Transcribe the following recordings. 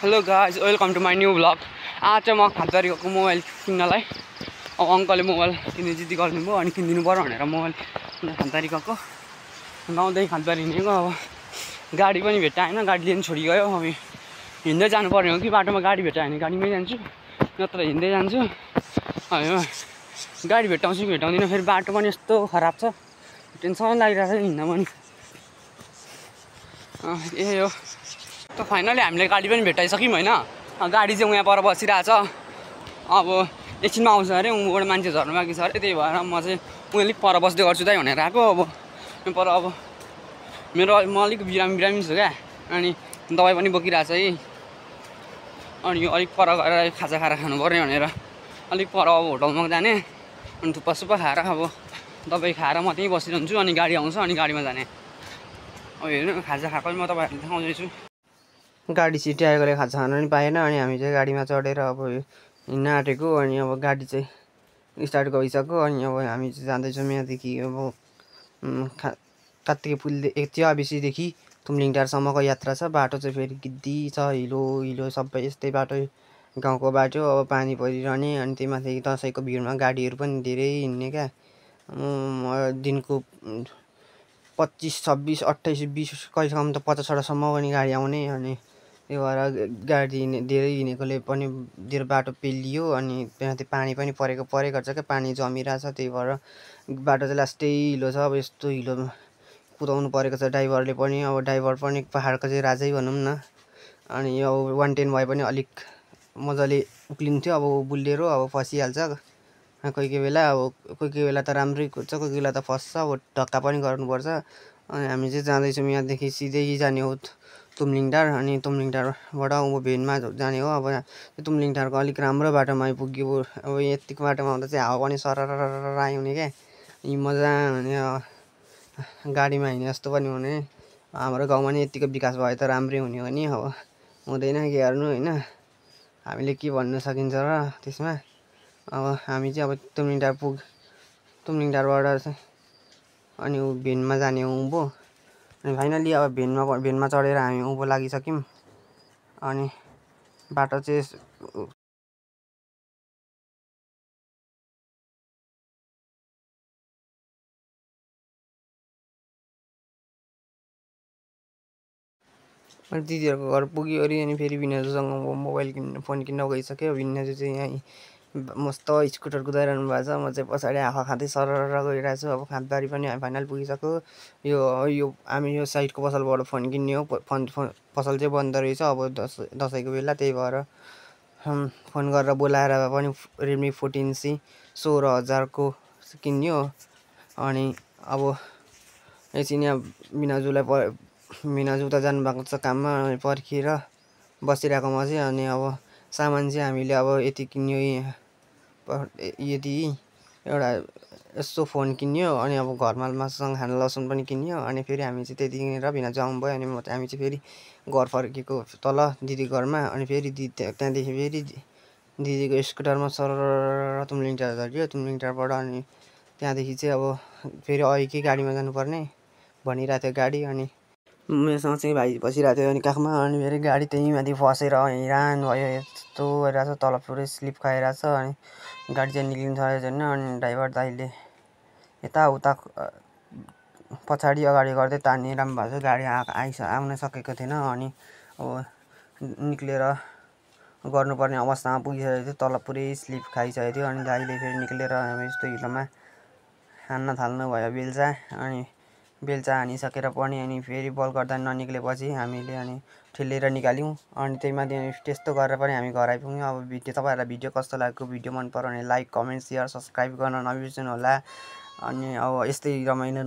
Hello guys, welcome to my new blog. आज चाहिँ म खाँदबारी गएको मोबाइल किन्नलाई। अब अङ्कलले मोबाइल किन्ने जिद्दी गरिदिनुभयो अनि किनिदिनु पर्यो भनेर मोबाइल खाँदबारी गएको। गाउँदै खाँदबारी हिँडेको। अब गाडी पनि भेट्टाएन, गाडी लिनु छोडी गयो। अब हिँड्दै जानुपर्ने हो कि बाटोमा गाडी भेट्टायो भने गाडीमै जान्छु, नत्र हिँड्दै जान्छु। गाडी भेट्टाउँछु कि भेट्टाउँदिनँ, फेरि बाटो पनि यस्तो खराब छ, टेन्सन लागिरहेको छ हिँड्दा पनि। यही हो त। फाइनली हामीले गाडी पनि भेटाइसक्यौँ होइन। गाडी चाहिँ यहाँ पर बसिरहेछ। अब एकछिनमा आउँछ अरे, उहाँबाट मान्छे झर्नु बाँकी छ अरे, त्यही भएर म चाहिँ अलिक पर बस्दै गर्छु दाइ भनेर आएको। अब पर अब म अलिक बिरामी छु क्या, अनि दबाई पनि बोकिरहेछ है। अनि यो अलिक पर गएर खाजा खाएर खानु पर्ने भनेर अलिक पर अब होटलमा जाने, अनि थुक्पा सुक्पा खाएर अब दबाई खाएर म त्यहीँ बसिरहन्छु। अनि गाडी आउँछ, अनि गाडीमा जाने। अब हेर्नु खाजा खाएको म तपाईँहरूलाई देखाउँदैछु। गाडी छिट्टै आएकोले खाजा खान पनि पाएन, अनि हामी चाहिँ गाडीमा चढेर अब हिँड्न आँटेको। अनि अब गाडी चाहिँ स्टार्ट गरिसक्यो। अनि अब हामी चाहिँ जाँदैछौँ यहाँदेखि अब कात्तिके पुलदेखि चियाबेसीदेखि तुमलिङटारसम्मको यात्रा छ। बाटो चाहिँ फेरि गिद्दी छ, हिलो सबै यस्तै बाटो, गाउँको बाटो। अब पानी परिरहने, अनि त्यही माथि दसैँको भिडमा गाडीहरू पनि धेरै हिँड्ने क्या। दिनको 25, 26, 28, 20 कहिलेसम्म त 50-60सम्म पनि गाडी आउने। अनि त्यही भएर गाडी धेरै हिँडेकोले पनि धेरै बाटो पेलियो। अनि त्यहाँ पानी पनि परेको छ क्या, पानी जमिरहेछ। त्यही भएर बाटो चाहिँ लास्टै हिलो छ। अब यस्तो हिलोमा कुदाउनु परेको छ ड्राइभरले पनि। अब ड्राइभर पनि पाहाडको चाहिँ राजै भनौँ न। अनि यो 110 भए पनि अलिक मजाले उक्लिन्थ्यो। अब बुलेरो अब फसिहाल्छ कोही बेला। अब कोही बेला त राम्रै कुद्छ, कोही बेला त फस्छ। अब धक्का पनि गर्नुपर्छ। अनि हामी चाहिँ जाँदैछौँ यहाँदेखि सिधै जाने हो तुमलिङटार। अनि तुमलिङटारबाट अब भेनमा जाने हो। अब तुमलिङटारको अलिक राम्रो बाटोमा आइपुग्यो। अब यतिको बाटोमा आउँदा चाहिँ हावा पनि सरर आउने क्या, मजा हुने। गाडीमा हिँड्ने जस्तो पनि हुने। हाम्रो गाउँमा नि यतिको विकास भए त राम्रै हुने हो नि। अब हुँदैन, के गर्नु होइन, हामीले के भन्न सकिन्छ र त्यसमा। अब हामी चाहिँ अब तुमलिङटारबाट चाहिँ अनि भेनमा जाने हो उँभो। अनि फाइनली अब भेनमा चढेर हामी उँभो लागिसक्यौँ। अनि बाटो चाहिँ अनि दिदीहरूको घर पुग्यो अरे। अनि फेरि विनाजुसँग मोबाइल फोन किन्न गइसक्यो। विनाजु चाहिँ यहाँ मस्त स्कुटर कुदाइरहनु भएको छ। म चाहिँ पछाडि आँखा खाँदै सरर गइरहेको छु। अब खाँदबारी पनि हामी फाइनल पुगिसक्यो। यो हामी यो साइडको पसलबाट फोन किन्ने हो। पसल चाहिँ बन्द रहेछ अब दसैँको बेला। त्यही भएर फोन गरेर बोलाएर पनि रेडमी 14C 16,000को किन्ने हो। अनि अब एकछिन यहाँ मिनाजु त जानुभएको छ काममा, पर्खिएर बसिरहेको म चाहिँ। अनि अब सामान चाहिँ हामीले अब यति किन्यो, यदि एउटा यस्तो फोन किन्यो। अनि अब घरमा मासुसँग खाना लसुन पनि किन्यो। अनि फेरि हामी चाहिँ त्यतिखेर भिनाजु आउनुभयो। अनि हामी चाहिँ फेरि घर फर्केको तल दिदी घरमा। अनि फेरि त्यहाँदेखि फेरि दिदीको स्कुटरमा सरर तुमलिङटार झऱ्यो। तुमलिङटारबाट अनि त्यहाँदेखि चाहिँ अब फेरि अघिकै गाडीमा जानुपर्ने भनिरहेको थियो गाडी। अनि मेरोसँग चाहिँ भाइ बसिरहेको थियो अनि काखमा। अनि फेरि गाडी त्यहीँ माथि फसेर हैरान भयो, यस्तो भइरहेछ, तल पुरै स्लिप खाइरहेछ। अनि गाडी चाहिँ निक्लिनु सकेको छैन। अनि ड्राइभर दाइले यताउता पछाडि अगाडि गर्दै तानिरहनु भएको छ। गाडी आउन सकेको थिएन। अनि अब निक्लेर गर्नुपर्ने अवस्थामा पुगिसकेको थियो, तल पुरै स्लिप खाइसकेको थियो। अनि दाइले फेरि निक्लेर यस्तो हिलोमा हान्न थाल्नु भयो बेल्चा। अनि बेल्चा हानिसकेर पनि अनि फेरि बल गर्दा ननिक्लेपछि हामीले अनि ठेलेर निकाल्यौँ। अनि त्यही माथि त्यस्तो गरेर पनि हामी घर आइपुग्यौँ। अब तपाईँहरूलाई भिडियो कस्तो लाग्यो, भिडियो मन पऱ्यो भने लाइक, कमेन्ट, सेयर, सब्सक्राइब गर्न नबिर्सनु होला। अनि अब यस्तै रमाइलो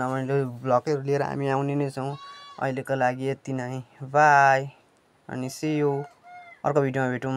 भ्लगहरू लिएर हामी आउने नै छौँ। अहिलेको लागि यति नै, बाई। अनि सी यू, अर्को भिडियोमा भेटौँ।